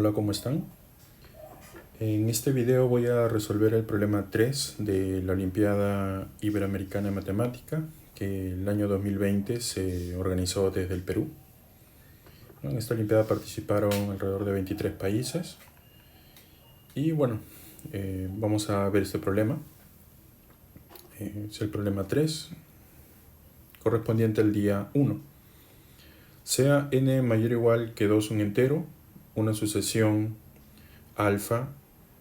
Hola, ¿cómo están? En este video voy a resolver el problema 3 de la Olimpiada Iberoamericana de Matemática, que el año 2020 se organizó desde el Perú. En esta Olimpiada participaron alrededor de 23 países. Y bueno, vamos a ver este problema. Es el problema 3, correspondiente al día 1. Sea n mayor o igual que 2 un entero, una sucesión alfa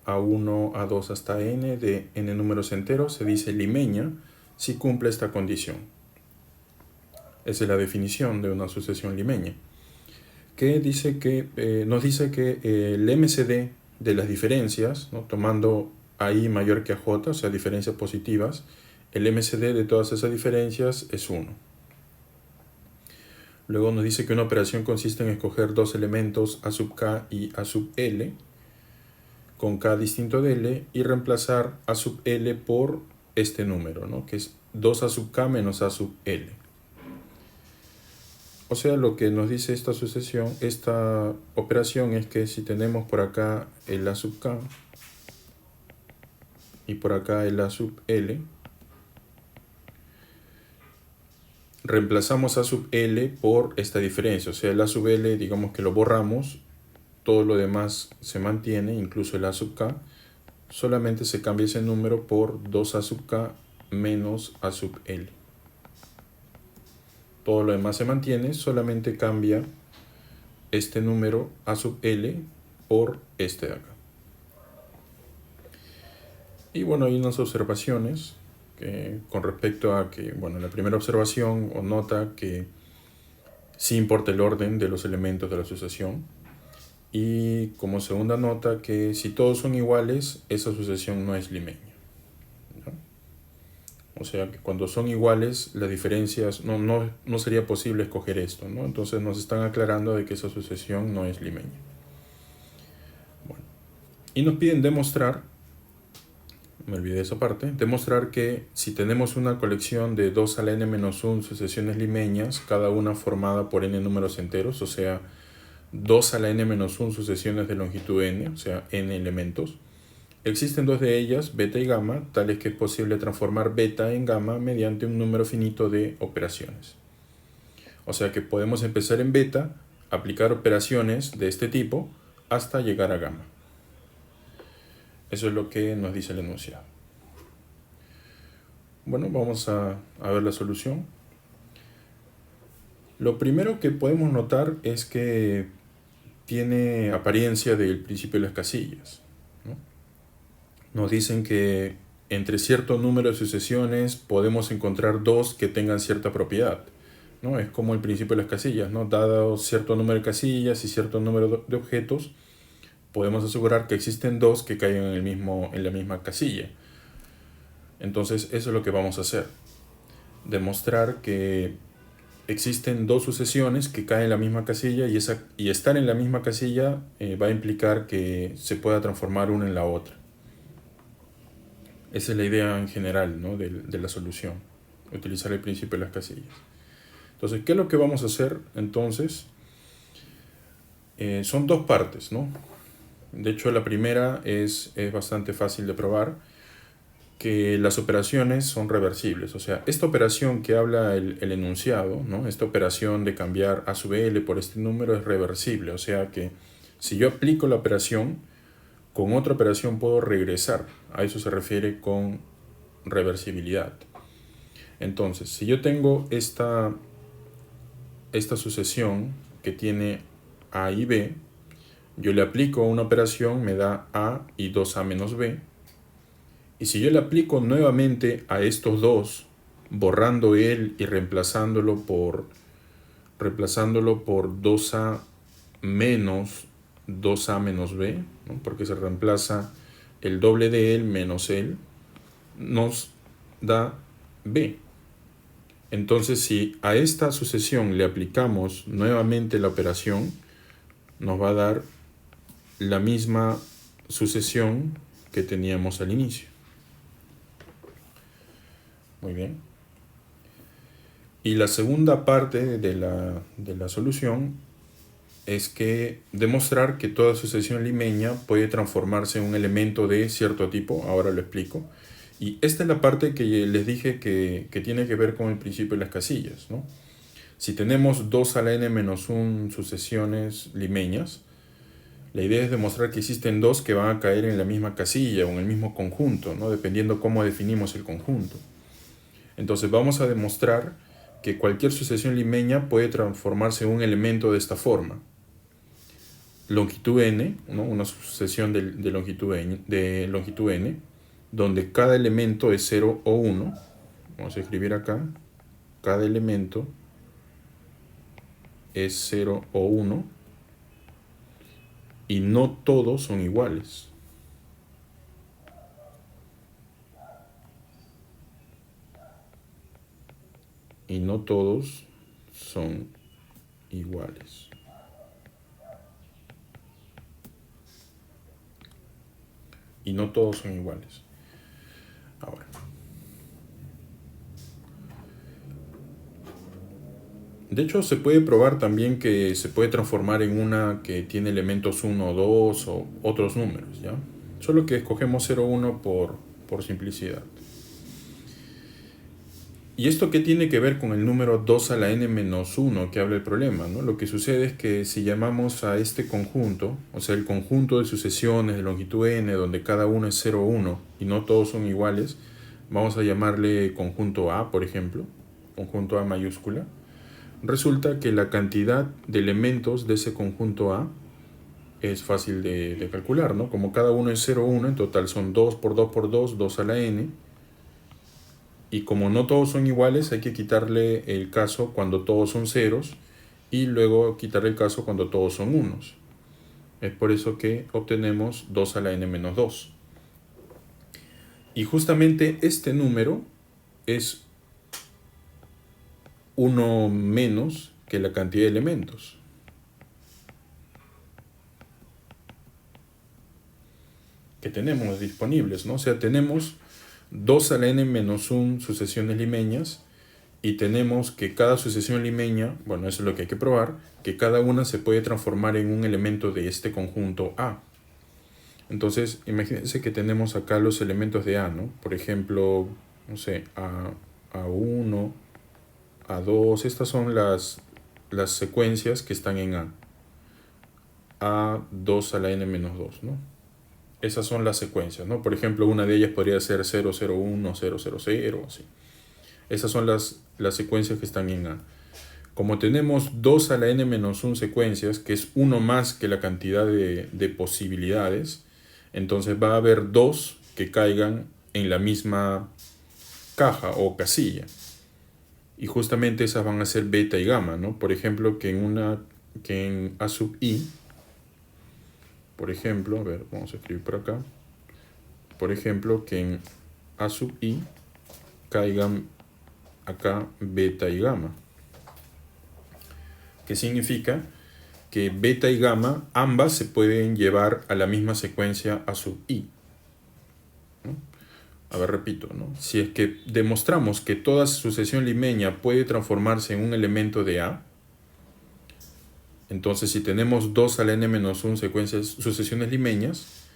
A1, A2 hasta n de n números enteros se dice limeña si cumple esta condición. Esa es la definición de una sucesión limeña, que dice que, nos dice que el MCD de las diferencias, ¿no? Tomando a i mayor que a j, o sea, diferencias positivas, el MCD de todas esas diferencias es 1. Luego nos dice que una operación consiste en escoger dos elementos a sub k y a sub l, con k distinto de l, y reemplazar a sub l por este número, ¿no? Que es 2 a sub k menos a sub l. O sea, lo que nos dice esta sucesión, esta operación, es que si tenemos por acá el a sub k y por acá el a sub l, reemplazamos a sub l por esta diferencia. O sea, el a sub l, digamos que lo borramos, todo lo demás se mantiene, incluso el a sub k. Solamente se cambia ese número por 2a sub k menos a sub l. Todo lo demás se mantiene, solamente cambia este número a sub l por este de acá. Y bueno, hay unas observaciones con respecto a que, bueno, la primera observación o nota que sí importa el orden de los elementos de la sucesión. Y como segunda nota que si todos son iguales, esa sucesión no es limeña, ¿no? O sea que cuando son iguales, las diferencias, no sería posible escoger esto, ¿no? Entonces nos están aclarando de que esa sucesión no es limeña. Bueno, y nos piden demostrar, me olvidé esa parte, demostrar que si tenemos una colección de 2 a la n-1 sucesiones limeñas, cada una formada por n números enteros, o sea, 2 a la n-1 sucesiones de longitud n, o sea, n elementos. Existen dos de ellas, beta y gamma, tales que es posible transformar beta en gamma mediante un número finito de operaciones. O sea que podemos empezar en beta, aplicar operaciones de este tipo, hasta llegar a gamma. Eso es lo que nos dice el enunciado. Bueno, vamos a ver la solución. Lo primero que podemos notar es que tiene apariencia del principio de las casillas, ¿no? Nos dicen que entre cierto número de sucesiones podemos encontrar dos que tengan cierta propiedad, ¿no? Es como el principio de las casillas, ¿no? Dado cierto número de casillas y cierto número de objetos, podemos asegurar que existen dos que caigan en la misma casilla. Entonces, eso es lo que vamos a hacer. Demostrar que existen dos sucesiones que caen en la misma casilla y estar en la misma casilla va a implicar que se pueda transformar una en la otra. Esa es la idea en general, ¿no? de la solución, utilizar el principio de las casillas. Entonces, ¿qué es lo que vamos a hacer? Entonces, son dos partes, ¿no? De hecho, la primera es bastante fácil de probar, que las operaciones son reversibles. O sea, esta operación que habla el enunciado, ¿no? Esta operación de cambiar a sub l por este número es reversible. O sea que si yo aplico la operación, con otra operación puedo regresar. A eso se refiere con reversibilidad. Entonces, si yo tengo esta sucesión que tiene a y b, yo le aplico una operación, me da a y 2a menos b. Y si yo le aplico nuevamente a estos dos, borrando él y reemplazándolo por 2a menos 2a menos b, ¿no? Porque se reemplaza el doble de él menos él, nos da b. Entonces, si a esta sucesión le aplicamos nuevamente la operación, nos va a dar la misma sucesión que teníamos al inicio. Muy bien. Y la segunda parte de la solución es que demostrar que toda sucesión limeña puede transformarse en un elemento de cierto tipo. Ahora lo explico. Y esta es la parte que les dije que tiene que ver con el principio de las casillas, ¿no? Si tenemos 2 a la n menos 1 sucesiones limeñas, la idea es demostrar que existen dos que van a caer en la misma casilla o en el mismo conjunto, ¿no? Dependiendo cómo definimos el conjunto. Entonces vamos a demostrar que cualquier sucesión limeña puede transformarse en un elemento de esta forma. Longitud n, ¿no? Una sucesión de longitud n, donde cada elemento es 0 o 1. Vamos a escribir acá. Cada elemento es 0 o 1 y no todos son iguales. Y no todos son iguales. Y no todos son iguales. Ahora. De hecho, se puede probar también que se puede transformar en una que tiene elementos 1 o 2 o otros números, ¿ya? Solo que escogemos 0 o 1 por simplicidad. ¿Y esto qué tiene que ver con el número 2 a la n menos 1 que habla el problema, ¿no? Lo que sucede es que si llamamos a este conjunto, o sea, el conjunto de sucesiones de longitud n, donde cada uno es 0 o 1 y no todos son iguales, vamos a llamarle conjunto A, por ejemplo, conjunto A mayúscula. Resulta que la cantidad de elementos de ese conjunto A es fácil de calcular, ¿no? Como cada uno es 0 o 1, en total son 2 por 2 por 2, 2 a la n. Y como no todos son iguales, hay que quitarle el caso cuando todos son ceros y luego quitarle el caso cuando todos son unos. Es por eso que obtenemos 2 a la n menos 2. Y justamente este número es 1 menos que la cantidad de elementos. Que tenemos disponibles, ¿no? O sea, tenemos 2 a la n menos 1 sucesiones limeñas y tenemos que cada sucesión limeña, bueno, eso es lo que hay que probar, que cada una se puede transformar en un elemento de este conjunto A. Entonces, imagínense que tenemos acá los elementos de A, ¿no? Por ejemplo, no sé, A1, A2, estas son las secuencias que están en A. A2 a la n menos 2, ¿no? Esas son las secuencias, ¿no? Por ejemplo, una de ellas podría ser 001, 000, así. Esas son las secuencias que están en A. Como tenemos 2 a la n menos 1 secuencias, que es uno más que la cantidad de posibilidades, entonces va a haber dos que caigan en la misma caja o casilla. Y justamente esas van a ser beta y gamma, ¿no? Por ejemplo, que en A sub i, por ejemplo, a ver, vamos a escribir por acá. Por ejemplo, que en A sub i caigan acá beta y gamma. ¿Qué significa? Que beta y gamma ambas se pueden llevar a la misma secuencia A sub i. ¿No? A ver, repito, ¿no? Si es que demostramos que toda sucesión limeña puede transformarse en un elemento de A, entonces si tenemos 2 a la n menos 1 sucesiones limeñas,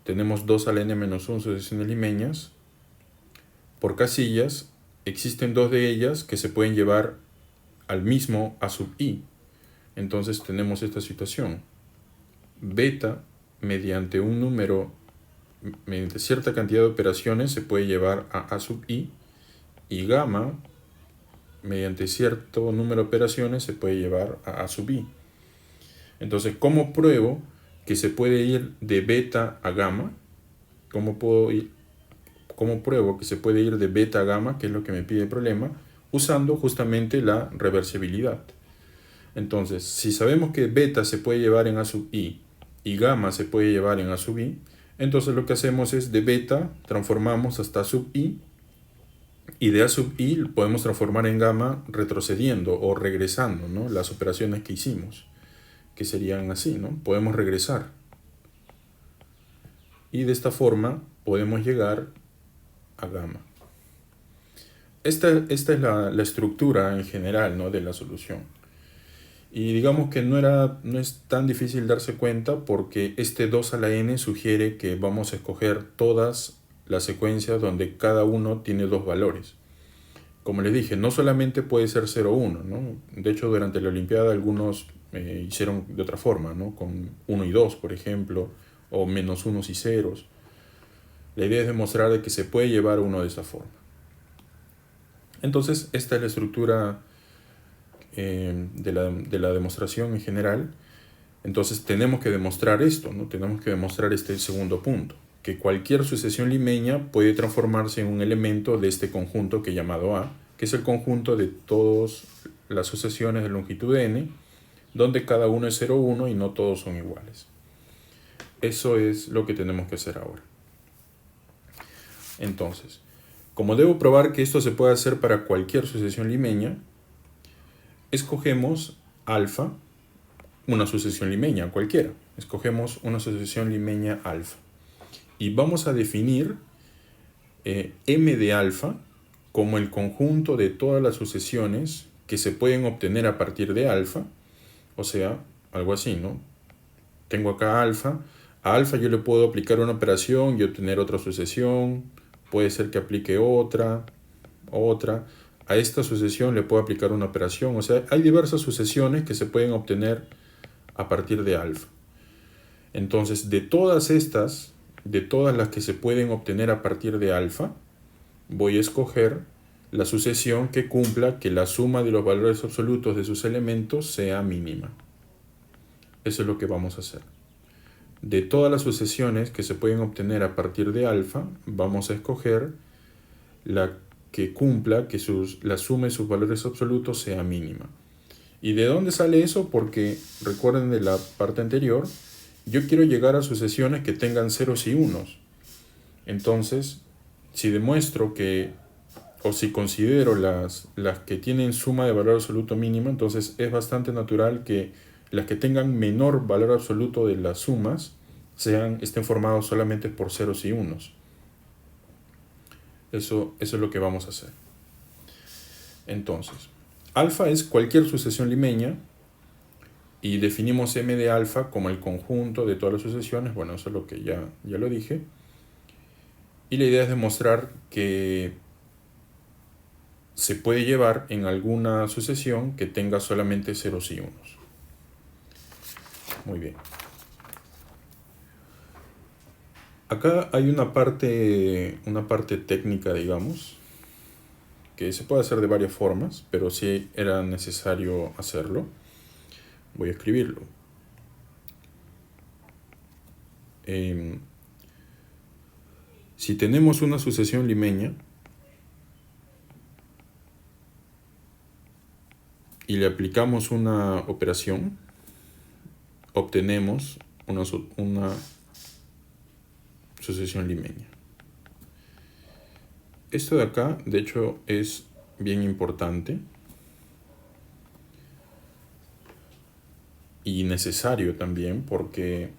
tenemos 2 a la n menos 1 sucesiones limeñas, por casillas existen dos de ellas que se pueden llevar al mismo A sub i. Entonces tenemos esta situación. Beta, mediante un número, mediante cierta cantidad de operaciones, se puede llevar a A sub i, y gamma, mediante cierto número de operaciones, se puede llevar a A sub i. Entonces, ¿cómo pruebo que se puede ir de beta a gamma? ¿Cómo pruebo que se puede ir de beta a gamma, que es lo que me pide el problema? Usando justamente la reversibilidad. Entonces, si sabemos que beta se puede llevar en A sub i y gamma se puede llevar en A sub i, entonces lo que hacemos es de beta transformamos hasta A sub i, y de A sub i podemos transformar en gamma retrocediendo o regresando, ¿no? Las operaciones que hicimos, que serían así, ¿no? Podemos regresar. Y de esta forma podemos llegar a gamma. Esta es la estructura en general, ¿no? De la solución. Y digamos que no es tan difícil darse cuenta porque este 2 a la n sugiere que vamos a escoger todas las secuencias donde cada uno tiene dos valores. Como les dije, no solamente puede ser 0 o 1, ¿no? De hecho, durante la Olimpiada algunos hicieron de otra forma, ¿no? Con 1 y 2, por ejemplo, o menos unos y ceros. La idea es demostrar de que se puede llevar uno de esa forma. Entonces, esta es la estructura de la demostración en general. Entonces, tenemos que demostrar esto, ¿no? Tenemos que demostrar este segundo punto, que cualquier sucesión limeña puede transformarse en un elemento de este conjunto que he llamado A, que es el conjunto de todas las sucesiones de longitud n, donde cada uno es 0, 1 y no todos son iguales. Eso es lo que tenemos que hacer ahora. Entonces, como debo probar que esto se puede hacer para cualquier sucesión limeña, escogemos alfa, una sucesión limeña cualquiera. Escogemos una sucesión limeña alfa. Y vamos a definir m de alfa como el conjunto de todas las sucesiones que se pueden obtener a partir de alfa. O sea, algo así, ¿no? Tengo acá alfa. A alfa yo le puedo aplicar una operación y obtener otra sucesión. Puede ser que aplique otra. A esta sucesión le puedo aplicar una operación. O sea, hay diversas sucesiones que se pueden obtener a partir de alfa. Entonces, de todas las que se pueden obtener a partir de alfa, voy a escoger la sucesión que cumpla que la suma de los valores absolutos de sus elementos sea mínima. Eso es lo que vamos a hacer. De todas las sucesiones que se pueden obtener a partir de alfa, vamos a escoger la que cumpla que la suma de sus valores absolutos sea mínima. ¿Y de dónde sale eso? Porque recuerden de la parte anterior, yo quiero llegar a sucesiones que tengan ceros y unos. Entonces, si demuestro que, o si considero las que tienen suma de valor absoluto mínima, entonces es bastante natural que las que tengan menor valor absoluto de las sumas estén formados solamente por ceros y unos. Eso es lo que vamos a hacer. Entonces, alfa es cualquier sucesión limeña y definimos m de alfa como el conjunto de todas las sucesiones. Bueno, eso es lo que ya lo dije. Y la idea es demostrar que se puede llevar en alguna sucesión que tenga solamente ceros y unos. Muy bien. Acá hay una parte técnica, digamos, que se puede hacer de varias formas, pero si era necesario hacerlo, voy a escribirlo. Si tenemos una sucesión limeña y le aplicamos una operación, obtenemos una sucesión limeña. Esto de acá, de hecho, es bien importante y necesario también, porque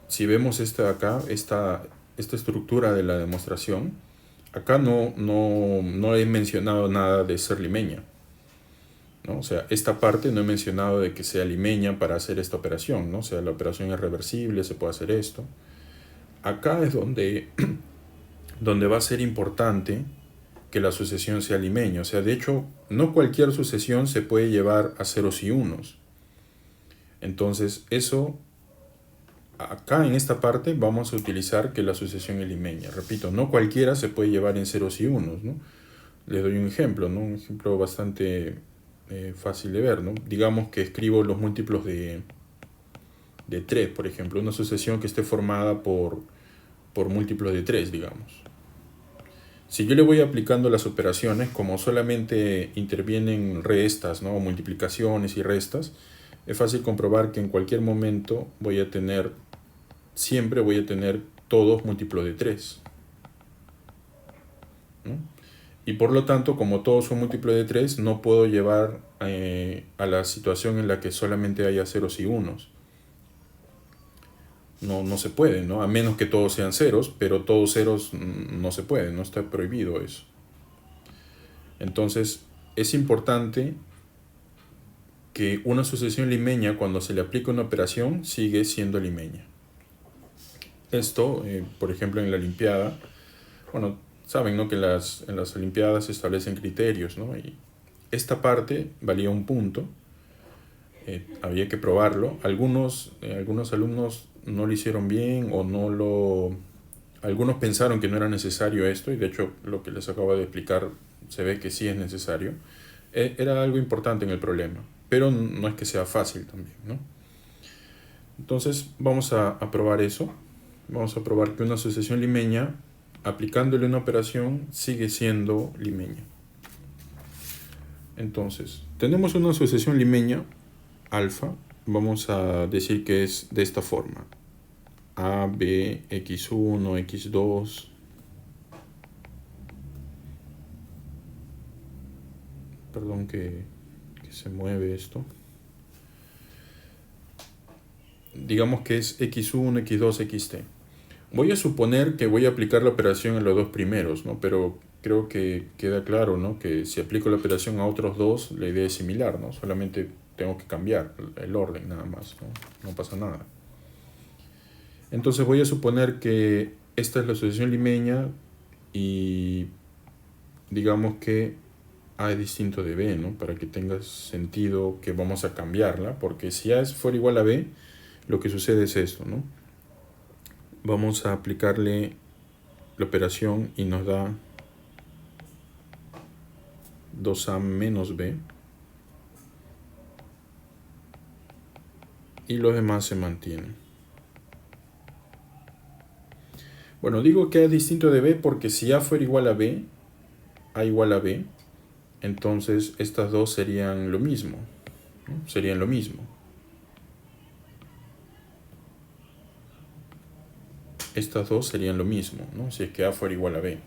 si vemos esta de acá, esta estructura de la demostración, acá no he mencionado nada de ser limeña, ¿no? O sea, esta parte no he mencionado de que sea limeña para hacer esta operación, ¿no? O sea, la operación es reversible, se puede hacer esto. Acá es donde va a ser importante que la sucesión sea limeña. O sea, de hecho, no cualquier sucesión se puede llevar a ceros y unos. Entonces, eso, acá en esta parte vamos a utilizar que la sucesión es limeña. Repito, no cualquiera se puede llevar en ceros y unos, ¿no? Les doy un ejemplo, ¿no? Un ejemplo bastante fácil de ver, ¿no? Digamos que escribo los múltiplos de 3, por ejemplo, una sucesión que esté formada por múltiplos de 3, digamos. Si yo le voy aplicando las operaciones, como solamente intervienen restas, ¿no? Multiplicaciones y restas, es fácil comprobar que en cualquier momento siempre voy a tener todos múltiplos de 3, ¿no? Y por lo tanto, como todos son múltiplos de 3, no puedo llevar a la situación en la que solamente haya ceros y unos. No se puede, ¿no? A menos que todos sean ceros, pero todos ceros no se puede, no está prohibido eso. Entonces, es importante que una sucesión limeña, cuando se le aplica una operación, sigue siendo limeña. Esto, por ejemplo, en la Olimpiada, bueno, saben, ¿no?, que en las Olimpiadas se establecen criterios, ¿no? Y esta parte valía un punto, había que probarlo. Algunos alumnos no lo hicieron bien o no lo... Algunos pensaron que no era necesario esto, y de hecho lo que les acabo de explicar se ve que sí es necesario. Era algo importante en el problema, pero no es que sea fácil también, ¿no? Entonces vamos a probar eso. Vamos a probar que una sucesión limeña, aplicándole una operación, sigue siendo limeña. Entonces, tenemos una sucesión limeña alfa. Vamos a decir que es de esta forma: A, B, X1, X2. Perdón que se mueve esto. Digamos que es X1, X2, XT. Voy a suponer que voy a aplicar la operación en los dos primeros, ¿no? Pero creo que queda claro, ¿no?, que si aplico la operación a otros dos, la idea es similar, ¿no? Solamente tengo que cambiar el orden nada más, ¿no? No pasa nada. Entonces voy a suponer que esta es la sucesión limeña y digamos que A es distinto de B, ¿no? Para que tenga sentido que vamos a cambiarla, porque si A fuera igual a B, lo que sucede es esto, ¿no? Vamos a aplicarle la operación y nos da 2A menos B. Y los demás se mantienen. Bueno, digo que A es distinto de B porque si A fuera igual a B, A igual a B, entonces estas dos serían lo mismo, ¿no? Serían lo mismo. Estas dos serían lo mismo, ¿no? Si es que A fuera igual a B.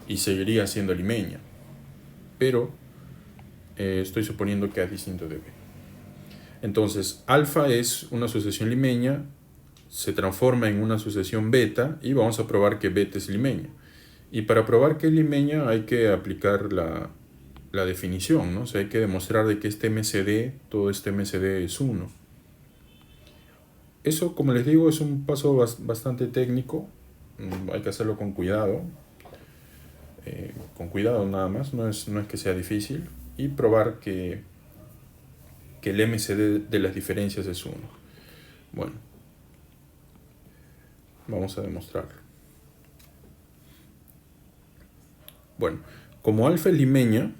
Y seguiría siendo limeña. Pero estoy suponiendo que A es distinto de B. Entonces, alfa es una sucesión limeña, se transforma en una sucesión beta y vamos a probar que beta es limeña. Y para probar que es limeña hay que aplicar la definición, ¿no? O sea, hay que demostrar de que este MCD, todo este MCD es 1. Eso, como les digo, es un paso bastante técnico. Hay que hacerlo con cuidado. Con cuidado nada más, no es que sea difícil. Y probar que el MCD de las diferencias es 1. Bueno, vamos a demostrarlo. Bueno, como alfa es limeña,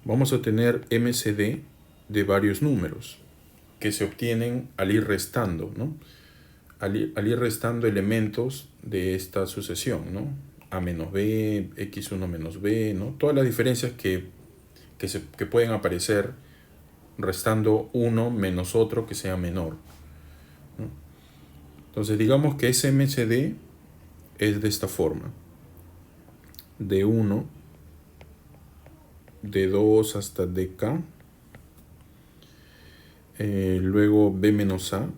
vamos a tener MCD de varios números que se obtienen al ir restando, ¿no? Al ir restando elementos de esta sucesión, ¿no? A menos B, X1 menos B, ¿no? Todas las diferencias que pueden aparecer restando uno menos otro que sea menor, ¿no? Entonces digamos que ese MCD es de esta forma: de 1, de 2 hasta dk, luego B menos A,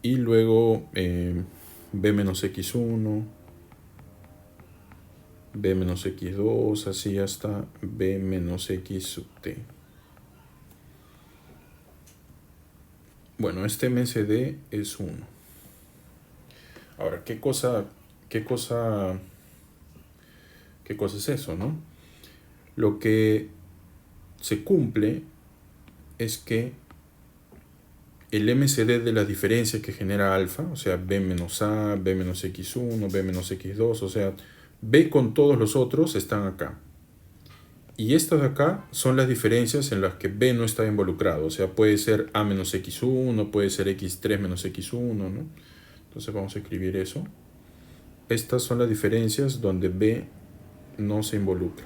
y luego B menos X1, B menos X2, así hasta B menos X sub T. Bueno, este MCD es 1. Ahora, ¿qué cosa es eso, no? Lo que se cumple es que el MCD de las diferencias que genera alfa, o sea, B menos A, B menos X1, B menos X2, o sea, B con todos los otros están acá. Y estas de acá son las diferencias en las que B no está involucrado. O sea, puede ser A menos X1, puede ser X3 menos X1, ¿no? Entonces vamos a escribir eso. Estas son las diferencias donde B no se involucra.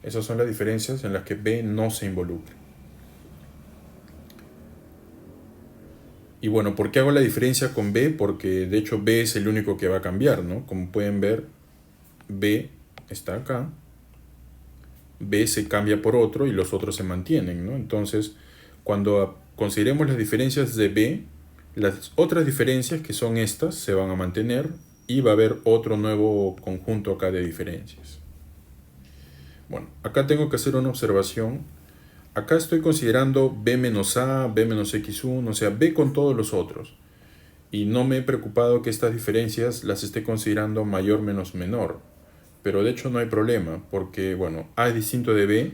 Esas son las diferencias en las que B no se involucra. Y bueno, ¿por qué hago la diferencia con B? Porque de hecho B es el único que va a cambiar, ¿no? Como pueden ver, B está acá, B se cambia por otro y los otros se mantienen, ¿no? Entonces, Cuando consideremos las diferencias de B, las otras diferencias, que son estas, se van a mantener y va a haber otro nuevo conjunto acá de diferencias. Bueno, acá tengo que hacer una observación. Acá estoy considerando B menos A, B menos X1, o sea, B con todos los otros. Y no me he preocupado que estas diferencias las esté considerando mayor menos menor. Pero de hecho no hay problema, porque bueno, A es distinto de B.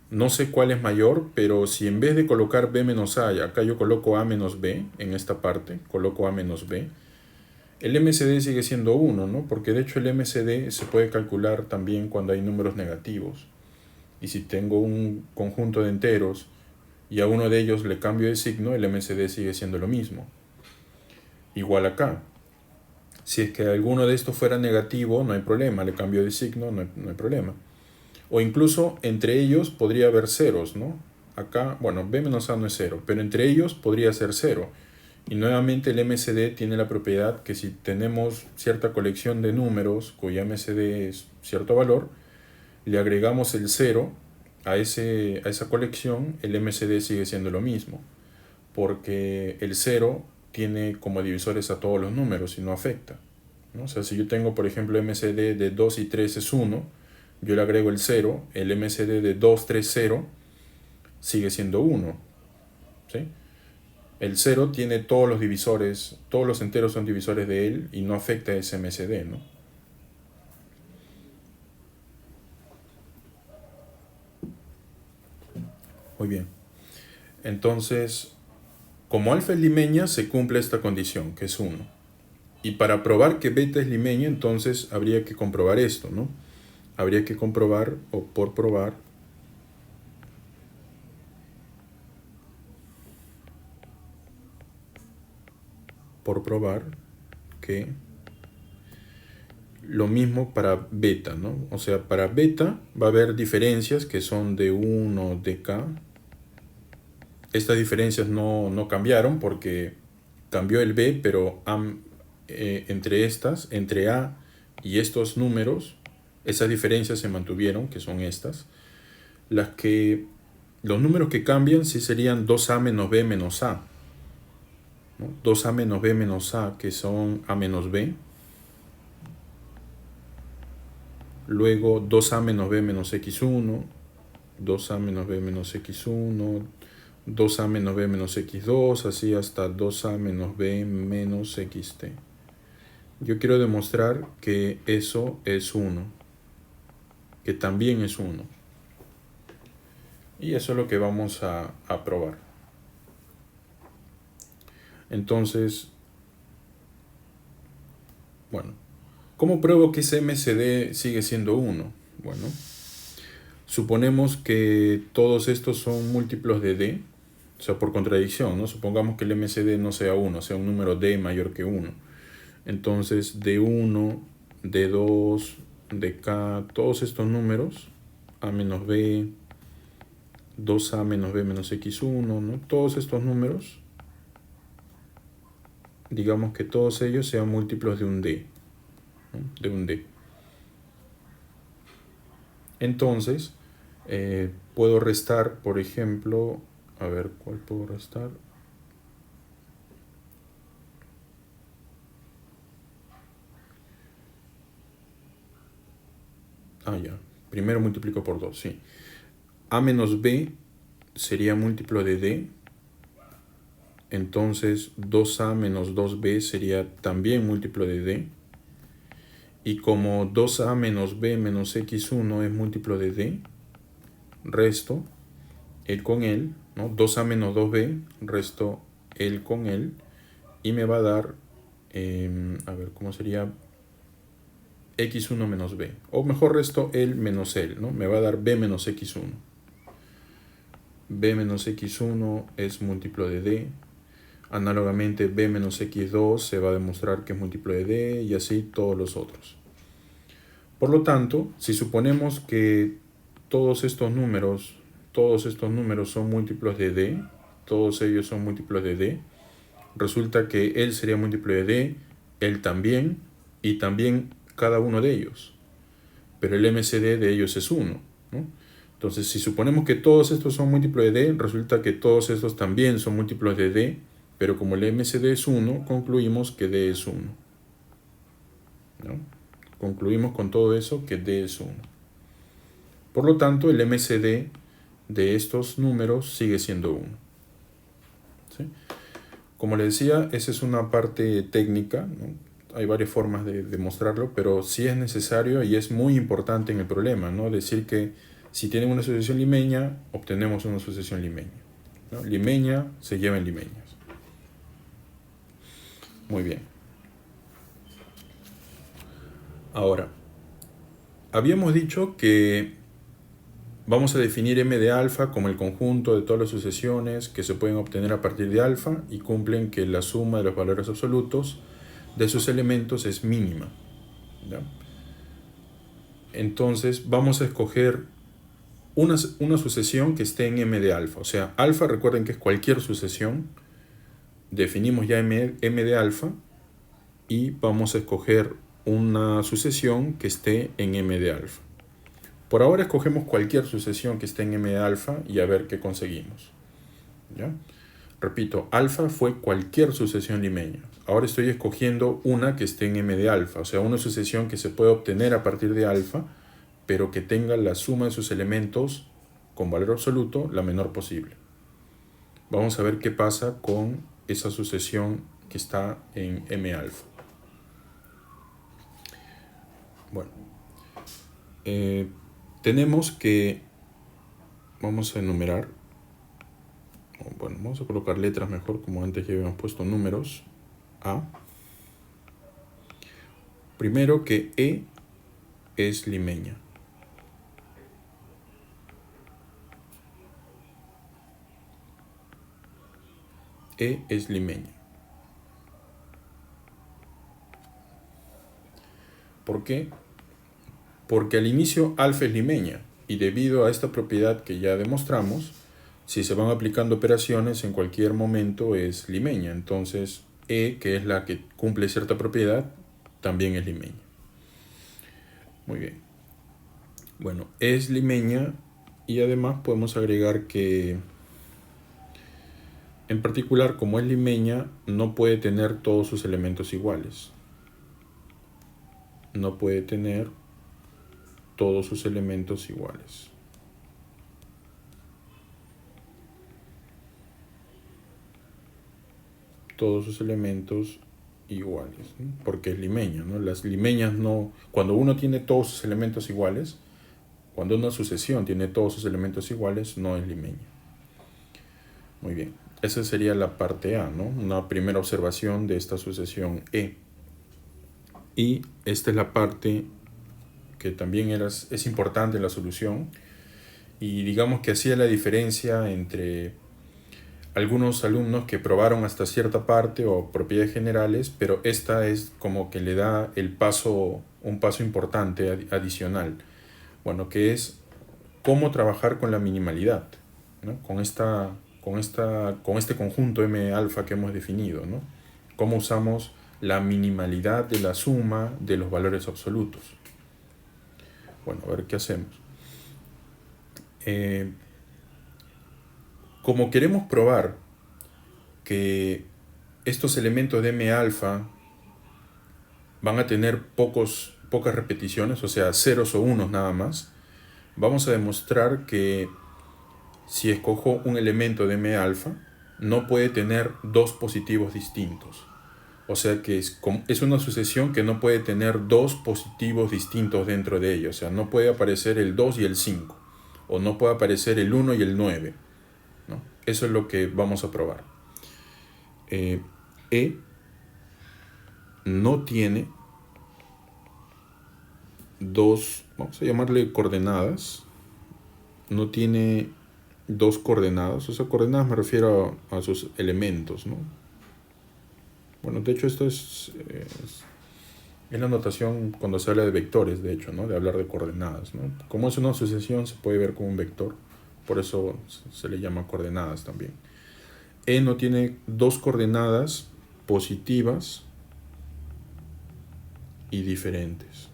No sé cuál es mayor, pero si en vez de colocar B menos A, acá yo coloco A menos B, en esta parte, coloco A menos B, el MCD sigue siendo 1, ¿no? Porque de hecho el MCD se puede calcular también cuando hay números negativos. Y si tengo un conjunto de enteros y a uno de ellos le cambio de signo, el MCD sigue siendo lo mismo. Igual acá. Si es que alguno de estos fuera negativo, no hay problema, le cambio de signo, no hay problema. O incluso entre ellos podría haber ceros, ¿no? Acá, bueno, B menos A no es cero, pero entre ellos podría ser cero. Y nuevamente el MCD tiene la propiedad que si tenemos cierta colección de números cuya MCD es cierto valor, le agregamos el cero a esa colección, el MCD sigue siendo lo mismo. Porque el cero tiene como divisores a todos los números y no afecta, ¿no? O sea, si yo tengo, por ejemplo, MCD de 2 y 3 es 1, yo le agrego el 0, el MCD de 2, 3, 0 sigue siendo 1, ¿sí? El 0 tiene todos los divisores, todos los enteros son divisores de él y no afecta a ese MCD, ¿no? Muy bien. Entonces, como alfa es limeña, se cumple esta condición, que es 1. Y para probar que beta es limeña, entonces habría que comprobar esto, ¿no? Habría que comprobar, o por probar, que lo mismo para beta, ¿no? O sea, para beta va a haber diferencias que son de 1 de K. Estas diferencias no cambiaron porque cambió el B, pero entre A y estos números, esas diferencias se mantuvieron, que son estas. Los números que cambian sí serían 2A menos B menos A, ¿no? 2A menos B menos A, que son A menos B. Luego 2A menos B menos X1, 2A menos B menos X1, 2A menos B menos X2, así hasta 2A menos B menos XT. Yo quiero demostrar que eso es 1, que también es 1. Y eso es lo que vamos a probar. Entonces, bueno, ¿cómo pruebo que ese MCD sigue siendo 1? Bueno, suponemos que todos estos son múltiplos de D, o sea, por contradicción, ¿no? Supongamos que el MCD no sea 1, sea un número D mayor que 1. Entonces, D1, D2, DK, todos estos números, A menos B, 2A menos B menos X1, ¿no? Todos estos números, digamos que todos ellos sean múltiplos de un D, ¿no? De un D. Entonces, puedo restar, por ejemplo, a ver, ¿cuál puedo restar? Ya. Primero multiplico por 2, sí. A menos B sería múltiplo de D. Entonces 2A menos 2B sería también múltiplo de D. Y como 2A menos B menos X1 es múltiplo de D, resto él con él, ¿no? 2A menos 2B, resto él con él. Y me va a dar, a ver, ¿cómo sería? X1 menos B. O mejor resto él menos él, ¿no? Me va a dar B menos X1. B menos X1 es múltiplo de D. Análogamente, B menos X2 se va a demostrar que es múltiplo de D y así todos los otros. Por lo tanto, si suponemos que todos estos números son múltiplos de D, todos ellos son múltiplos de D, resulta que él sería múltiplo de D, él también, y también cada uno de ellos. Pero el MCD de ellos es 1, ¿no? Entonces, si suponemos que todos estos son múltiplos de D, resulta que todos estos también son múltiplos de D, pero como el MCD es 1, concluimos que D es 1. ¿No? Concluimos con todo eso que D es 1. Por lo tanto, el MCD de estos números sigue siendo 1. ¿Sí? Como les decía, esa es una parte técnica, ¿no? Hay varias formas de demostrarlo, pero sí es necesario y es muy importante en el problema, ¿no? Decir que si tienen una sucesión limeña, obtenemos una sucesión limeña, ¿no? Limeña se lleva en limeñas. Muy bien. Ahora, habíamos dicho que vamos a definir M de alfa como el conjunto de todas las sucesiones que se pueden obtener a partir de alfa y cumplen que la suma de los valores absolutos de sus elementos es mínima, ¿ya? Entonces vamos a escoger una sucesión que esté en M de alfa. O sea, alfa, recuerden que es cualquier sucesión. Definimos ya M de alfa y vamos a escoger una sucesión que esté en M de alfa. Por ahora escogemos cualquier sucesión que esté en M de alfa y a ver qué conseguimos, ¿ya? Repito, alfa fue cualquier sucesión limeña. Ahora estoy escogiendo una que esté en M de alfa, o sea, una sucesión que se puede obtener a partir de alfa, pero que tenga la suma de sus elementos con valor absoluto la menor posible. Vamos a ver qué pasa con esa sucesión que está en M alfa. Bueno, tenemos que, vamos a enumerar, bueno, vamos a colocar letras mejor, como antes ya habíamos puesto números. A. Primero que E es limeña. E es limeña. ¿Por qué? Porque al inicio alfa es limeña y debido a esta propiedad que ya demostramos, si se van aplicando operaciones en cualquier momento es limeña. Entonces E, que es la que cumple cierta propiedad, también es limeña. Muy bien. Bueno, es limeña y además podemos agregar que en particular, como es limeña, no puede tener todos sus elementos iguales. No puede tener todos sus elementos iguales. Todos sus elementos iguales, ¿no? Porque es limeña, ¿no? Las limeñas no... Cuando uno tiene todos sus elementos iguales, cuando una sucesión tiene todos sus elementos iguales, no es limeña. Muy bien. Esa sería la parte A, ¿no? Una primera observación de esta sucesión E. Y esta es la parte que también es importante en la solución. Y digamos que hacía la diferencia entre algunos alumnos que probaron hasta cierta parte o propiedades generales, pero esta es como que le da un paso importante adicional. Bueno, que es cómo trabajar con la minimalidad, ¿no? Con este conjunto M alfa que hemos definido, ¿no? Cómo usamos la minimalidad de la suma de los valores absolutos. Bueno, a ver qué hacemos. Como queremos probar que estos elementos de M alfa van a tener pocas repeticiones, o sea, ceros o unos nada más, vamos a demostrar que si escojo un elemento de M alfa, no puede tener dos positivos distintos. O sea que es una sucesión que no puede tener dos positivos distintos dentro de ella. O sea, no puede aparecer el 2 y el 5. O no puede aparecer el 1 y el 9, ¿no? Eso es lo que vamos a probar. E no tiene dos, vamos a llamarle coordenadas. No tiene dos coordenadas. O sea, coordenadas me refiero a sus elementos, ¿no? Bueno, de hecho esto es la notación cuando se habla de vectores, de hecho, ¿no? De hablar de coordenadas, ¿no? Como es una sucesión, se puede ver como un vector. Por eso se le llama coordenadas también. E no tiene dos coordenadas positivas y diferentes.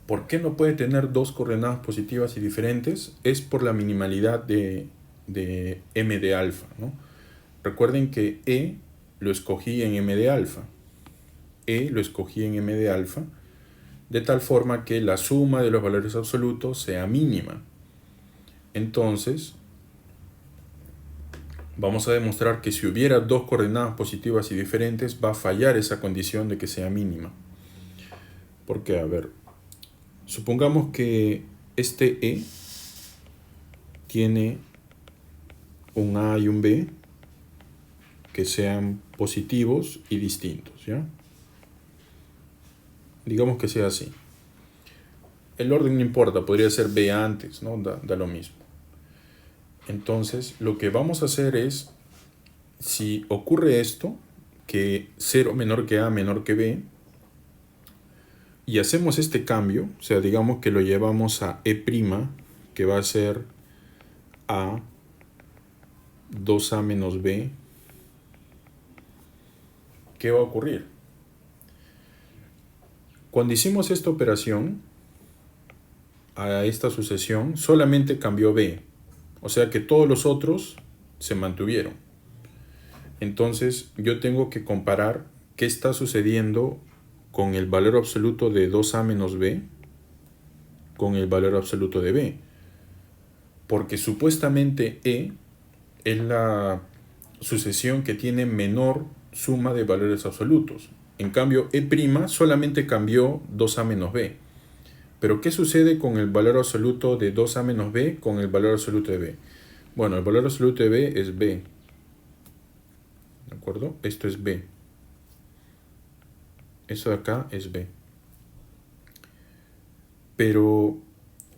¿Por qué no puede tener dos coordenadas positivas y diferentes? Es por la minimalidad de m de alfa, ¿no? Recuerden que lo escogí en m de alfa. Lo escogí en m de alfa, de tal forma que la suma de los valores absolutos sea mínima. Entonces, vamos a demostrar que si hubiera dos coordenadas positivas y diferentes, va a fallar esa condición de que sea mínima. Porque, a ver, supongamos que este tiene un A y un B que sean positivos y distintos, ¿ya? Digamos que sea así. El orden no importa, podría ser B antes, ¿no? Da lo mismo. Entonces, lo que vamos a hacer es, si ocurre esto, que 0 menor que A menor que B, y hacemos este cambio, o sea, digamos que lo llevamos a E', que va a ser A 2A menos B, ¿qué va a ocurrir? Cuando hicimos esta operación, a esta sucesión, solamente cambió B, o sea que todos los otros se mantuvieron. Entonces yo tengo que comparar qué está sucediendo con el valor absoluto de 2A menos B con el valor absoluto de B. Porque supuestamente E es la sucesión que tiene menor suma de valores absolutos. En cambio, E' solamente cambió 2A menos B. Pero ¿qué sucede con el valor absoluto de 2A menos B con el valor absoluto de B? Bueno, el valor absoluto de B es B. ¿De acuerdo? Esto es B. Eso de acá es B. Pero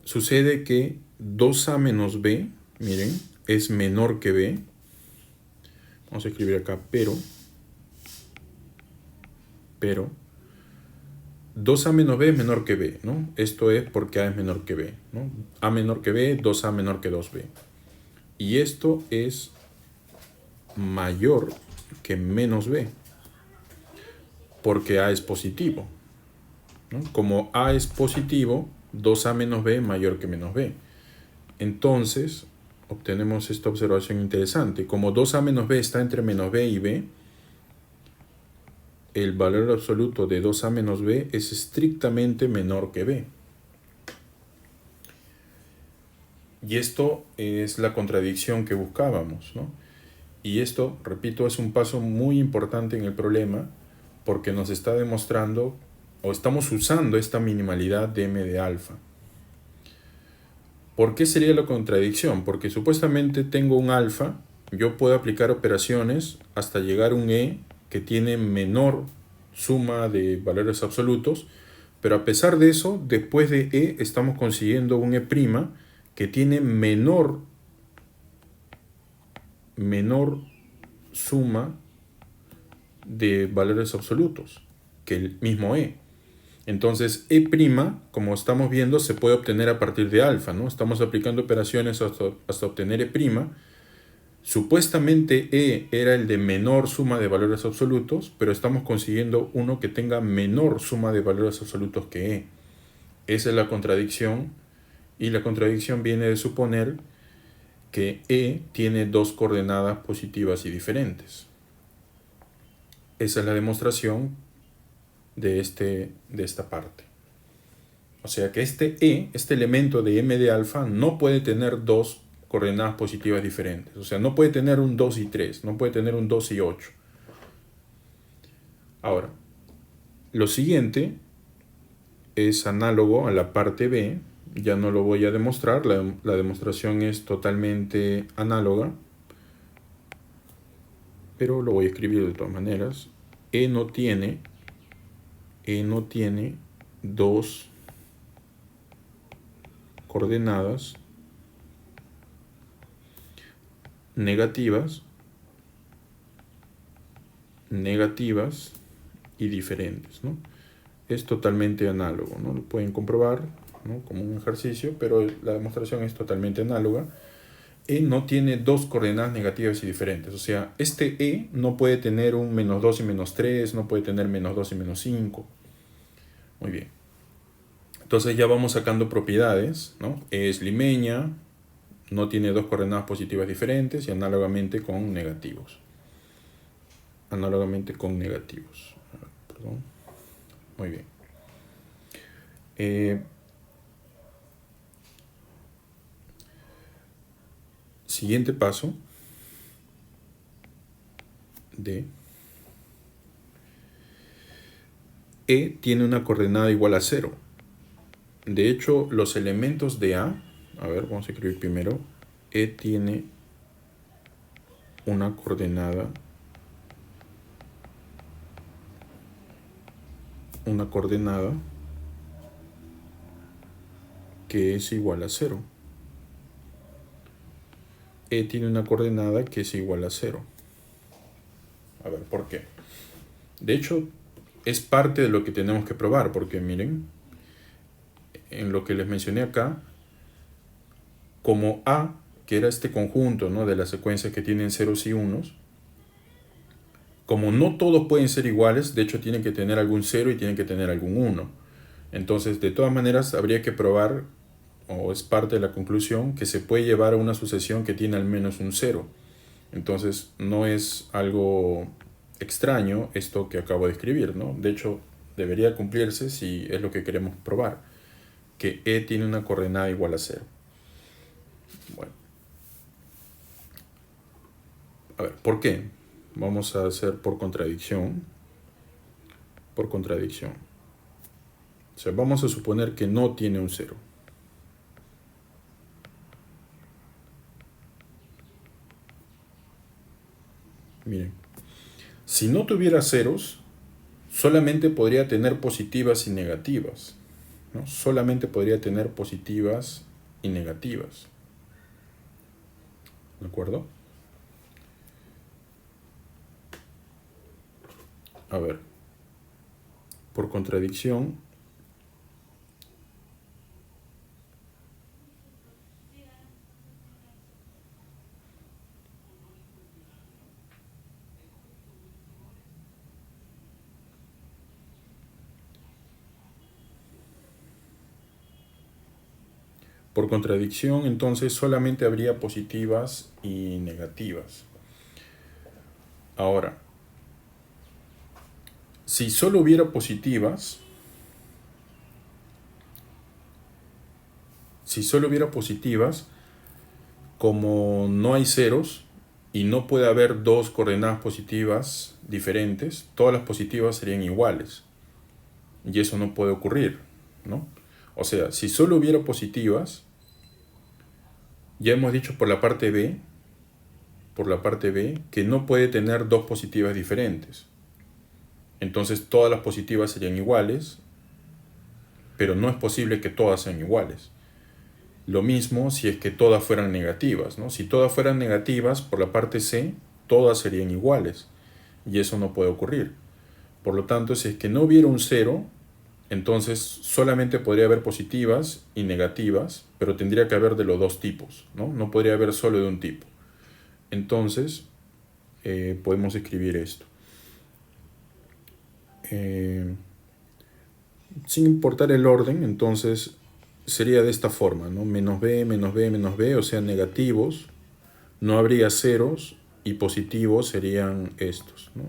sucede que 2A menos B, miren, es menor que B. Vamos a escribir acá, pero 2A menos B es menor que B, ¿no? Esto es porque A es menor que B, ¿no? A menor que B, 2A menor que 2B. Y esto es mayor que menos B, porque A es positivo, ¿no? Como A es positivo, 2A menos B es mayor que menos B. Entonces, obtenemos esta observación interesante. Como 2A menos B está entre menos B y B, el valor absoluto de 2A menos B es estrictamente menor que B. Y esto es la contradicción que buscábamos, ¿no? Y esto, repito, es un paso muy importante en el problema porque nos está demostrando o estamos usando esta minimalidad de m de alfa. ¿Por qué sería la contradicción? Porque supuestamente tengo un alfa, yo puedo aplicar operaciones hasta llegar a un que tiene menor suma de valores absolutos, pero a pesar de eso, después de estamos consiguiendo un E' que tiene menor suma de valores absolutos que el mismo E. Entonces, E', como estamos viendo, se puede obtener a partir de alfa, ¿no? Estamos aplicando operaciones hasta obtener E'. Supuestamente E era el de menor suma de valores absolutos, pero estamos consiguiendo uno que tenga menor suma de valores absolutos que E. Esa es la contradicción, y la contradicción viene de suponer que E tiene dos coordenadas positivas y diferentes. Esa es la demostración de esta parte. O sea que este elemento de m de alfa, no puede tener dos coordenadas positivas diferentes. O sea, no puede tener un 2 y 3, no puede tener un 2 y 8. Ahora, lo siguiente es análogo a la parte B. Ya no lo voy a demostrar, la demostración es totalmente análoga, pero lo voy a escribir de todas maneras. E no tiene dos coordenadas negativas y diferentes, ¿no? Es totalmente análogo, ¿no? Lo pueden comprobar, ¿no? Como un ejercicio, pero la demostración es totalmente análoga. E no tiene dos coordenadas negativas y diferentes. O sea, este E no puede tener un menos 2 y menos 3, no puede tener menos 2 y menos 5. Muy bien. Entonces ya vamos sacando propiedades, ¿no? E es limeña, no tiene dos coordenadas positivas diferentes y análogamente con negativos. Análogamente con negativos. Perdón. Muy bien. Siguiente paso. D. E tiene una coordenada igual a 0. De hecho, los elementos de a ver, vamos a escribir primero, E tiene una coordenada que es igual a 0. E tiene una coordenada que es igual a 0. A ver, ¿por qué? De hecho, es parte de lo que tenemos que probar, porque miren, en lo que les mencioné acá, como A, que era este conjunto, ¿no?, de las secuencias que tienen ceros y unos, como no todos pueden ser iguales, de hecho tienen que tener algún 0 y tienen que tener algún 1. Entonces, de todas maneras, habría que probar, o es parte de la conclusión, que se puede llevar a una sucesión que tiene al menos un 0. Entonces, no es algo extraño esto que acabo de escribir, ¿no? De hecho, debería cumplirse si es lo que queremos probar, que E tiene una coordenada igual a 0. Bueno. A ver, ¿por qué? Vamos a hacer por contradicción. Por contradicción. O sea, vamos a suponer que no tiene un 0. Miren, si no tuviera ceros, solamente podría tener positivas y negativas, ¿no? Solamente podría tener positivas y negativas. ¿De acuerdo? A ver, por contradicción, entonces solamente habría positivas y negativas. Ahora, si solo hubiera positivas, como no hay ceros y no puede haber dos coordenadas positivas diferentes, todas las positivas serían iguales. Y eso no puede ocurrir, ¿no? O sea, si solo hubiera positivas, ya hemos dicho por la parte B, que no puede tener dos positivas diferentes. Entonces todas las positivas serían iguales, pero no es posible que todas sean iguales. Lo mismo si es que todas fueran negativas, ¿no? Si todas fueran negativas, por la parte C, todas serían iguales. Y eso no puede ocurrir. Por lo tanto, si es que no hubiera un 0, entonces solamente podría haber positivas y negativas, pero tendría que haber de los dos tipos, ¿no? No podría haber solo de un tipo. Entonces, podemos escribir esto. Sin importar el orden, entonces sería de esta forma, ¿no? Menos b, menos b, menos b, o sea, negativos, no habría ceros, y positivos serían estos, ¿no?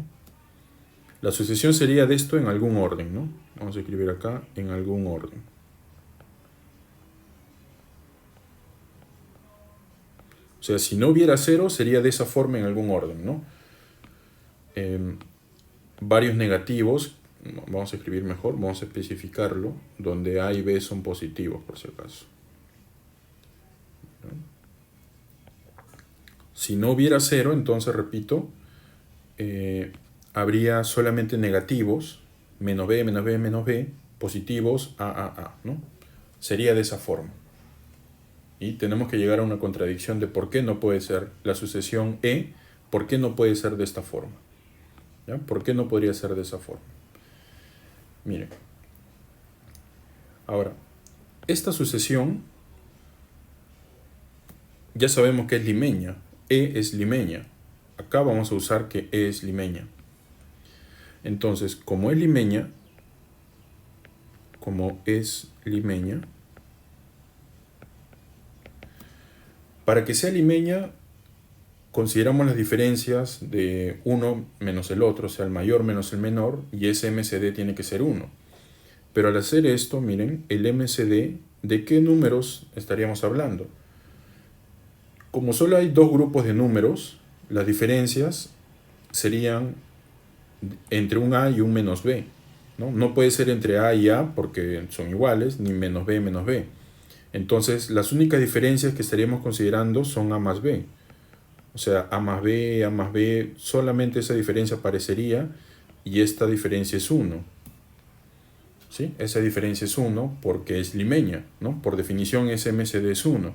La sucesión sería de esto en algún orden, ¿no? Vamos a escribir acá en algún orden. O sea, si no hubiera cero, sería de esa forma en algún orden, ¿no? Varios negativos, vamos a escribir mejor, vamos a especificarlo, donde A y B son positivos, por si acaso. Si no hubiera cero, entonces, repito, habría solamente negativos, menos b, menos b, menos b, positivos, a, ¿no? Sería de esa forma. Y tenemos que llegar a una contradicción de por qué no puede ser la sucesión E, por qué no puede ser de esta forma. ¿Ya? ¿Por qué no podría ser de esa forma? Miren. Ahora, esta sucesión ya sabemos que es limeña. E es limeña. Acá vamos a usar que E es limeña. Entonces, como es limeña, como es limeña. Para que sea limeña, consideramos las diferencias de uno menos el otro, o sea, el mayor menos el menor, y ese MCD tiene que ser 1. Pero al hacer esto, miren, el MCD, ¿de qué números estaríamos hablando? Como solo hay dos grupos de números, las diferencias serían entre un A y un menos B. No puede ser entre A y A porque son iguales, ni menos B, menos B. Entonces, las únicas diferencias que estaríamos considerando son A más B. O sea, A más B, solamente esa diferencia aparecería y esta diferencia es 1. ¿Sí? Esa diferencia es 1 porque es limeña, ¿no? Por definición, ese MCD es 1.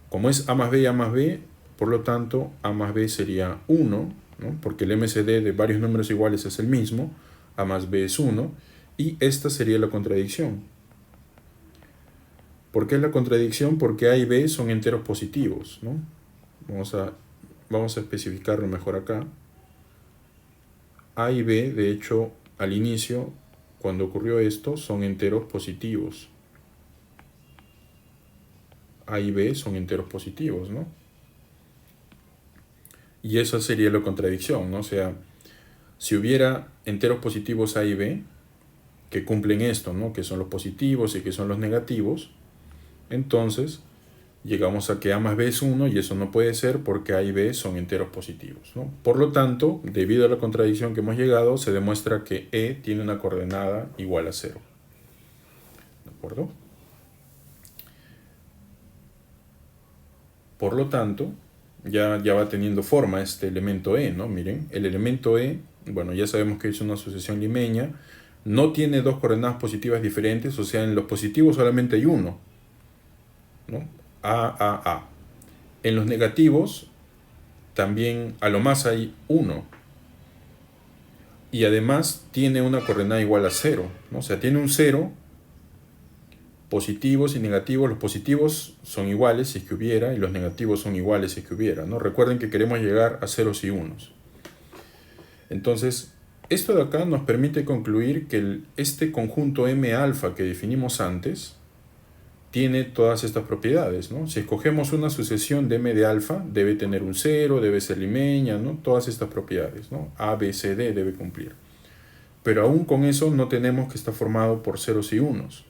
Como es A más B, por lo tanto, A más B sería 1, ¿no? Porque el MCD de varios números iguales es el mismo, A más B es 1, y esta sería la contradicción. ¿Por qué es la contradicción? Porque A y B son enteros positivos, ¿no? Vamos a especificarlo mejor acá. A y B, de hecho, al inicio, cuando ocurrió esto, son enteros positivos. A y B son enteros positivos, ¿no? Y esa sería la contradicción, ¿no? O sea, si hubiera enteros positivos A y B, que cumplen esto, ¿no? Que son los positivos y que son los negativos, entonces llegamos a que A más B es 1 y eso no puede ser porque A y B son enteros positivos, ¿no? Por lo tanto, debido a la contradicción que hemos llegado, se demuestra que E tiene una coordenada igual a 0. ¿De acuerdo? Por lo tanto, ya va teniendo forma este elemento E, ¿no? Miren, el elemento E, bueno, ya sabemos que es una sucesión limeña, no tiene dos coordenadas positivas diferentes, o sea, en los positivos solamente hay uno, ¿no? A. En los negativos también a lo más hay 1. Y además tiene una coordenada igual a 0, ¿no? O sea, tiene un 0, positivos y negativos. Los positivos son iguales si es que hubiera, y los negativos son iguales si es que hubiera, ¿no? Recuerden que queremos llegar a ceros y unos. Entonces, esto de acá nos permite concluir que este conjunto M alfa que definimos antes tiene todas estas propiedades, ¿no? Si escogemos una sucesión de M de alfa, debe tener un 0, debe ser limeña, ¿no? Todas estas propiedades, ¿no? A, B, C, D debe cumplir. Pero aún con eso no tenemos que está formado por ceros y unos,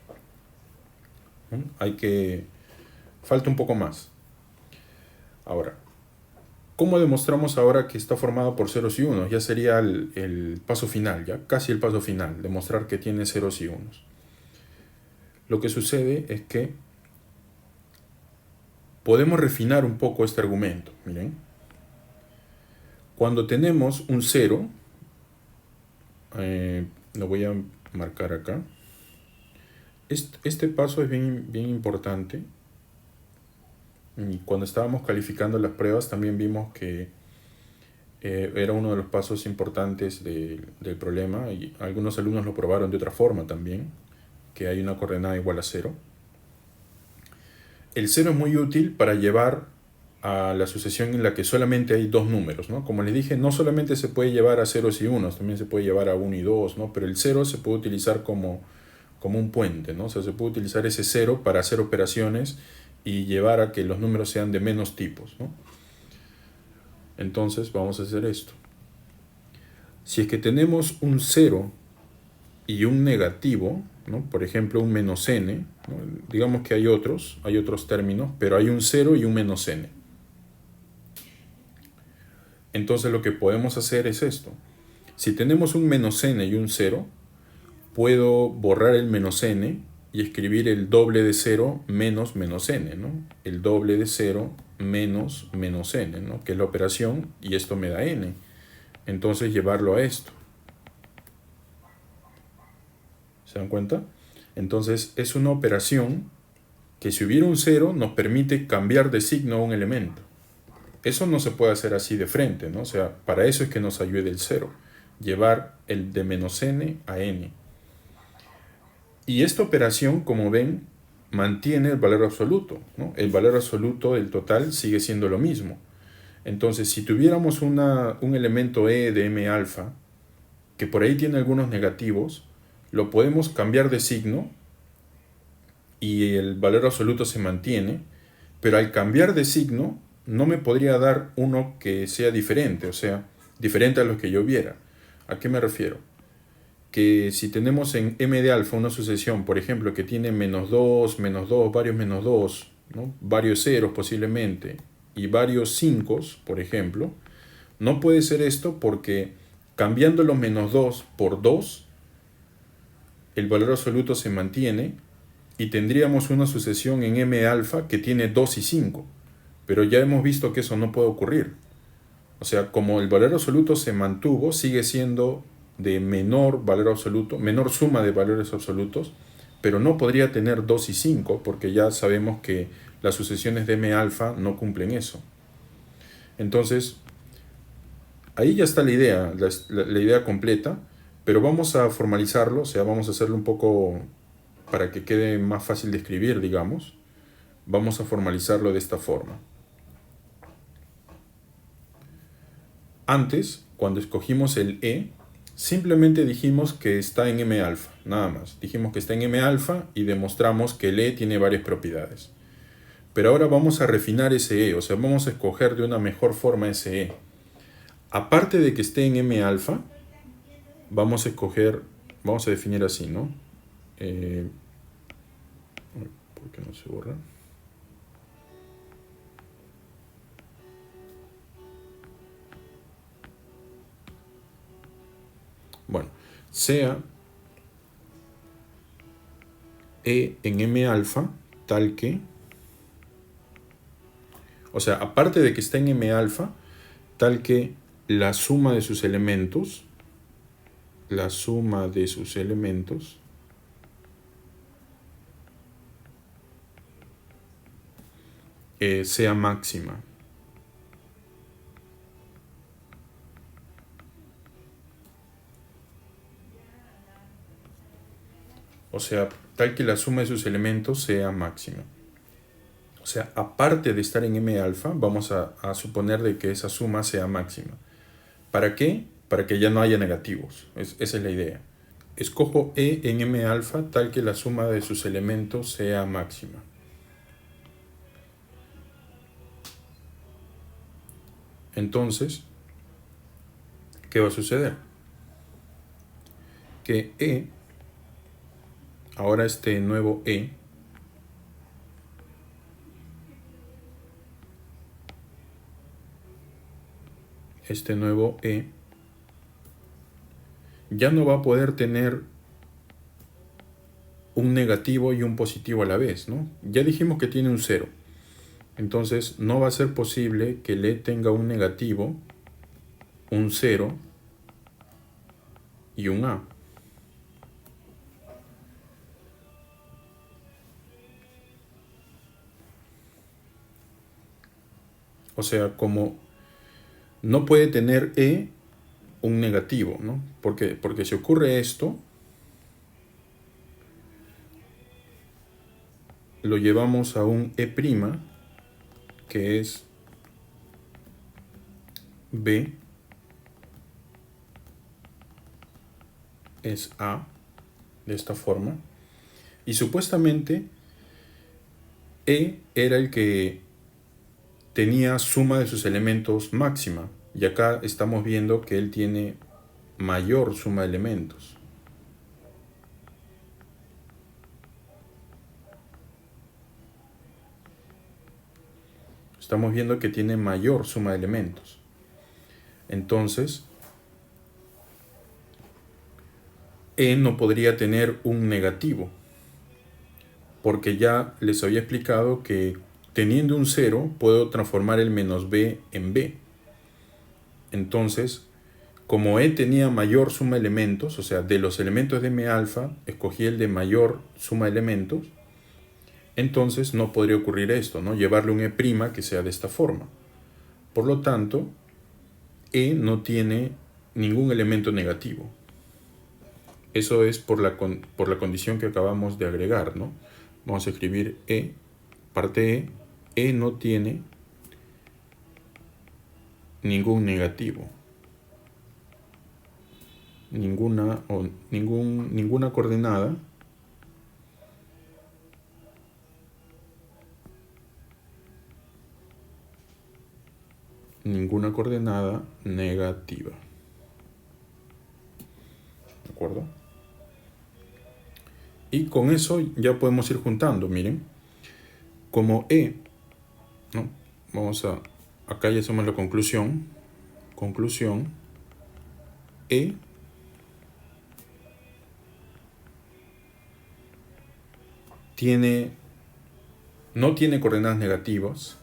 ¿no? Falta un poco más. Ahora, ¿cómo demostramos ahora que está formado por ceros y unos? Ya sería el paso final, ya casi el paso final, demostrar que tiene ceros y unos. Lo que sucede es que podemos refinar un poco este argumento. Miren, cuando tenemos un 0, lo voy a marcar acá. Este paso es bien importante. Y cuando estábamos calificando las pruebas también vimos que era uno de los pasos importantes del problema, y algunos alumnos lo probaron de otra forma también, que hay una coordenada igual a 0. El 0 es muy útil para llevar a la sucesión en la que solamente hay dos números, ¿no? Como les dije, no solamente se puede llevar a ceros y unos, también se puede llevar a 1 y 2, ¿no? Pero el 0 se puede utilizar como un puente, ¿no? O sea, se puede utilizar ese 0 para hacer operaciones y llevar a que los números sean de menos tipos, ¿no? Entonces vamos a hacer esto. Si es que tenemos un 0 y un negativo, ¿no? Por ejemplo, un menos n, ¿no? Digamos que hay otros términos, pero hay un 0 y un menos n. Entonces lo que podemos hacer es esto. Si tenemos un menos n y un 0, puedo borrar el menos n y escribir el doble de 0 menos n, ¿no? El doble de 0 menos n, ¿no? Que es la operación, y esto me da n. Entonces llevarlo a esto. ¿Se dan cuenta? Entonces es una operación que, si hubiera un 0, nos permite cambiar de signo a un elemento. Eso no se puede hacer así de frente, ¿no? O sea, para eso es que nos ayude el 0. Llevar el de menos n a n. Y esta operación, como ven, mantiene el valor absoluto, ¿no? El valor absoluto del total sigue siendo lo mismo. Entonces, si tuviéramos un elemento E de M alfa, que por ahí tiene algunos negativos, lo podemos cambiar de signo y el valor absoluto se mantiene, pero al cambiar de signo no me podría dar uno que sea diferente, o sea, diferente a lo que yo viera. ¿A qué me refiero? Que si tenemos en m de alfa una sucesión, por ejemplo, que tiene menos 2, varios menos 2, ¿no? Varios ceros posiblemente, y varios 5, por ejemplo, no puede ser esto porque cambiando los menos 2 por 2, el valor absoluto se mantiene y tendríamos una sucesión en m alfa que tiene 2 y 5. Pero ya hemos visto que eso no puede ocurrir. O sea, como el valor absoluto se mantuvo, sigue siendo de menor valor absoluto, menor suma de valores absolutos, pero no podría tener 2 y 5 porque ya sabemos que las sucesiones de m alfa no cumplen eso. Entonces, ahí ya está la idea, la idea completa, pero vamos a formalizarlo, o sea, vamos a hacerlo un poco para que quede más fácil de escribir, digamos. Vamos a formalizarlo de esta forma. Antes, cuando escogimos el E, simplemente dijimos que está en M alfa, nada más. Dijimos que está en M alfa y demostramos que el E tiene varias propiedades. Pero ahora vamos a refinar ese E, o sea, vamos a escoger de una mejor forma ese E. Aparte de que esté en M alfa, vamos a escoger, vamos a definir así, ¿no? ¿Por qué no se borra? Bueno, sea E en M alfa tal que, o sea, aparte de que está en M alfa, tal que la suma de sus elementos, sea máxima. O sea, tal que la suma de sus elementos sea máxima. O sea, aparte de estar en M alfa, vamos a suponer de que esa suma sea máxima. ¿Para qué? Para que ya no haya negativos. Esa es la idea. Escojo E en M alfa tal que la suma de sus elementos sea máxima. Entonces, ¿qué va a suceder? Que E, ahora este nuevo E, ya no va a poder tener un negativo y un positivo a la vez, ¿no? Ya dijimos que tiene un 0. Entonces no va a ser posible que el E tenga un negativo, un 0 y un A. O sea, como no puede tener E un negativo, ¿no? Porque si ocurre esto, lo llevamos a un E', que es B es A, de esta forma. Y supuestamente E era el que tenía suma de sus elementos máxima. Y acá estamos viendo que él tiene mayor suma de elementos. Estamos viendo que tiene mayor suma de elementos. Entonces, E no podría tener un negativo, porque ya les había explicado que teniendo un 0 puedo transformar el menos B en B. Entonces, como E tenía mayor suma de elementos, o sea, de los elementos de M alfa, escogí el de mayor suma de elementos, entonces no podría ocurrir esto, ¿no? Llevarle un E' que sea de esta forma. Por lo tanto, E no tiene ningún elemento negativo. Eso es por la condición que acabamos de agregar, ¿no? Vamos a escribir E, parte E, E no tiene ningún negativo. Ninguna coordenada ninguna coordenada negativa. ¿De acuerdo? Y con eso ya podemos ir juntando, miren. Como E, ¿no? Acá ya hacemos la conclusión. Conclusión, E no tiene coordenadas negativas,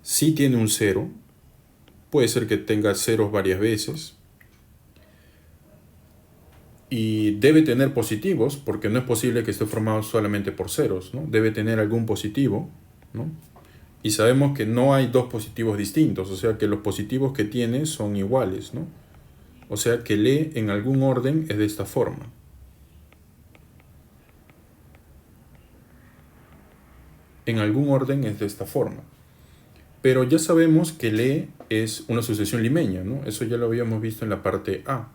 sí tiene un 0, puede ser que tenga ceros varias veces, y debe tener positivos, porque no es posible que esté formado solamente por ceros, ¿no? Debe tener algún positivo, ¿no? Y sabemos que no hay dos positivos distintos, o sea que los positivos que tiene son iguales, ¿no? O sea que el E en algún orden es de esta forma. En algún orden es de esta forma. Pero ya sabemos que el E es una sucesión limeña, ¿no? Eso ya lo habíamos visto en la parte A.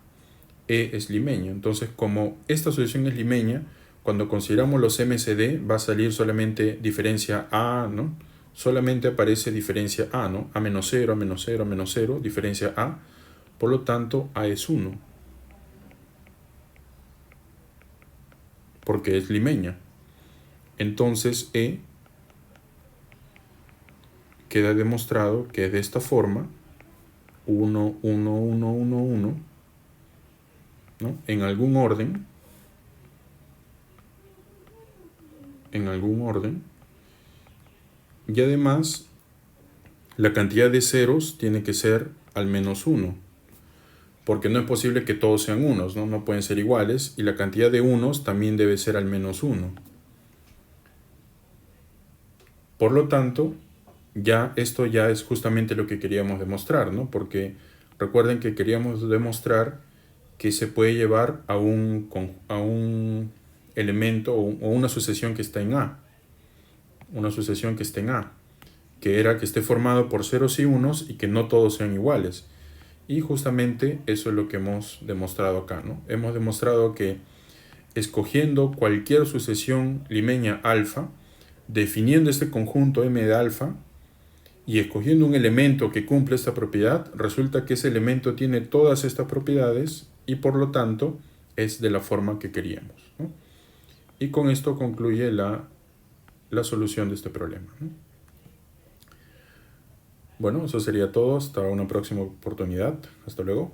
E es limeño. Entonces, como esta sucesión es limeña, cuando consideramos los MCD va a salir solamente diferencia A, ¿no? Solamente aparece diferencia A, ¿no? A menos 0, a menos 0, a menos 0, diferencia A. Por lo tanto, A es 1. Porque es limeña. Entonces, E queda demostrado que es de esta forma, 1, 1, 1, 1, 1, ¿no? En algún orden, y además la cantidad de ceros tiene que ser al menos 1, porque no es posible que todos sean unos, ¿no? No pueden ser iguales, y la cantidad de unos también debe ser al menos 1. Por lo tanto, esto ya es justamente lo que queríamos demostrar, ¿no? Porque recuerden que queríamos demostrar que se puede llevar a un elemento o una sucesión que está en A. Una sucesión que esté en A, que era que esté formado por ceros y unos y que no todos sean iguales. Y justamente eso es lo que hemos demostrado acá, ¿no? Hemos demostrado que escogiendo cualquier sucesión limeña alfa, definiendo este conjunto M de alfa y escogiendo un elemento que cumple esta propiedad, resulta que ese elemento tiene todas estas propiedades y por lo tanto es de la forma que queríamos, ¿no? Y con esto concluye la solución de este problema, ¿no? Bueno, eso sería todo. Hasta una próxima oportunidad. Hasta luego.